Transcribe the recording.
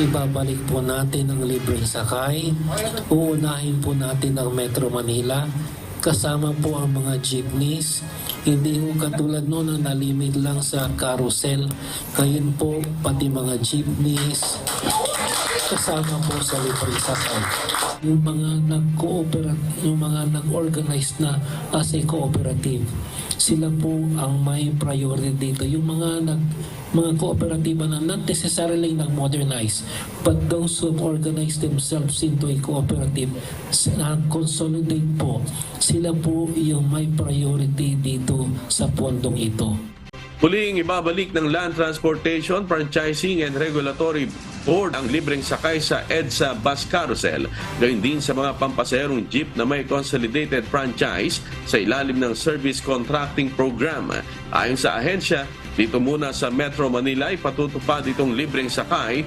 ibabalik po natin ang libreng sakay. Uunahin po natin ang Metro Manila. Kasama po ang mga jeepneys. Hindi po katulad noon na nalimit lang sa carousel. Ngayon po, pati mga jeepneys, kasama po sa libreng sakay. Yung mga nag-organize na as a cooperative, sila po ang may priority dito. Yung mga kooperatiba na not necessarily nag-modernize, but those who organize themselves into a cooperative, consolidate po, sila po yung may priority dito sa pondong ito. Muling ibabalik ng Land Transportation, Franchising and Regulatory Board ang libreng sakay sa EDSA Bus Carousel, gayon din sa mga pampasaherong jeep na may consolidated franchise sa ilalim ng Service Contracting Program. Ayon sa ahensya, dito muna sa Metro Manila ipatutupad itong libreng sakay